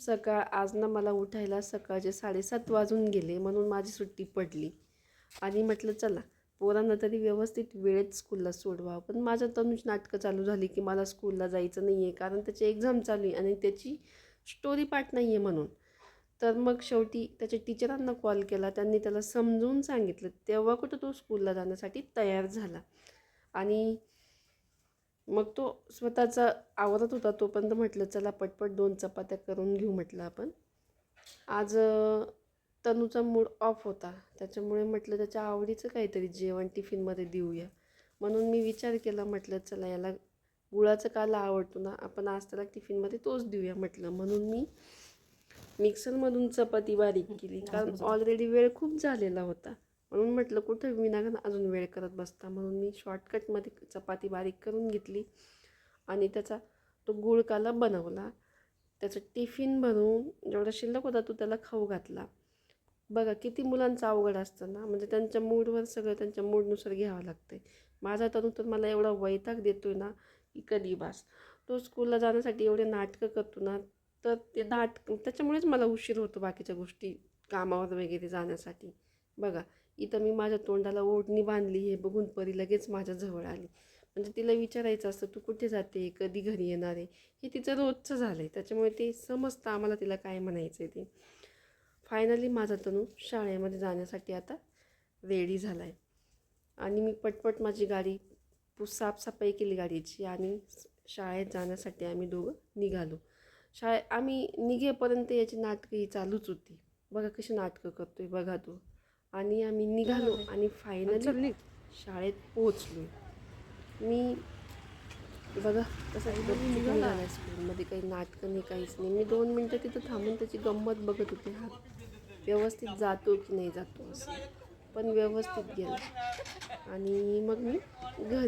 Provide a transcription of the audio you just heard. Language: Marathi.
आज ना मला उठायला सकाळचे 7:30 वाजून गेले, म्हणून माझी सुट्टी पडली. आणि म्हटलं चला पोरांना तरी व्यवस्थित वेळेत स्कूलला सोडवा. पण माझ्या तनुज नाटकं चालू झाली की मला स्कूलला जायचं नाही आहे, कारण त्याची एक्झाम चालू आहे आणि त्याची स्टोरी पाठ नाही आहे म्हणून. तर मग शेवटी त्याच्या टीचरांना कॉल केला, त्यांनी त्याला समजून सांगितलं, तेव्हा कुठं तो स्कूलला जाण्यासाठी तयार झाला. आणि मग तो स्वतःचा आवरत होता तोपर्यंत म्हटलं चला पटपट 2 चपात्या करून घेऊ म्हटलं आपण. आज तनूचा मूड ऑफ होता, त्याच्यामुळे म्हटलं त्याच्या आवडीचं काहीतरी जेवण टिफिनमध्ये देऊया. म्हणून मी विचार केला, म्हटलं चला याला गुळाचा काला आवडतो ना, आपण आज त्याला टिफिनमध्ये तोच देऊया म्हटलं. म्हणून मी मिक्सरमधून चपाती बारीक केली, कारण ऑलरेडी वेळ खूप झालेला होता. म्हणून म्हटलं कुठं विनाकारण अजून वेळ करत बसता, म्हणून मी शॉर्टकटमध्ये चपाती बारीक करून घेतली आणि त्याचा तो गुळकाला बनवला. त्याचं टिफिन भरून जेवढा शिल्लक होता तो त्याला खाऊ घातला. बघा किती मुलांचं अवघड असतं ना, म्हणजे त्यांच्या मूडवर सगळं त्यांच्या मूडनुसार घ्यावं लागतं. माझा तनु तर मला एवढा वैताग देतोय ना की कधी बास. तो स्कूलला जाण्यासाठी एवढे नाटकं करतो ना, तर ते त्याच्यामुळेच मला उशीर होतो बाकीच्या गोष्टी कामावर वगैरे जाण्यासाठी. बघा इथं मी माझ्या तोंडाला ओढणी बांधली, हे बघून परी लगेच माझ्या जवळ आली. म्हणजे तिला विचारायचं असतं तू कुठे जाते, कधी घरी येणार आहे, हे तिचं रोजचं झालं आहे. त्याच्यामुळे ते समजतं आम्हाला तिला काय म्हणायचं आहे ते. फायनली माझा तनू शाळेमध्ये जाण्यासाठी आता रेडी झाला आहे. आणि मी पटपट माझी गाडी साफसफाई केली गाडीची आणि शाळेत जाण्यासाठी आम्ही दोघं निघालो. आम्ही निघेपर्यंत याची नाटकं ही चालूच होती. बघा कशी नाटकं करतोय बघा तो. आणि आम्ही निघालो आणि फायनली शाळेत पोहोचलो. मी बघा कसं निघाला स्कूलमध्ये, काही नाटकं नाही काहीच नाही. मी 2 मिनटं तिथं थांबून त्याची गंमत बघत होते, हा व्यवस्थित जातो की नाही जातो असं. पण व्यवस्थित गेला आणि मग मी घरी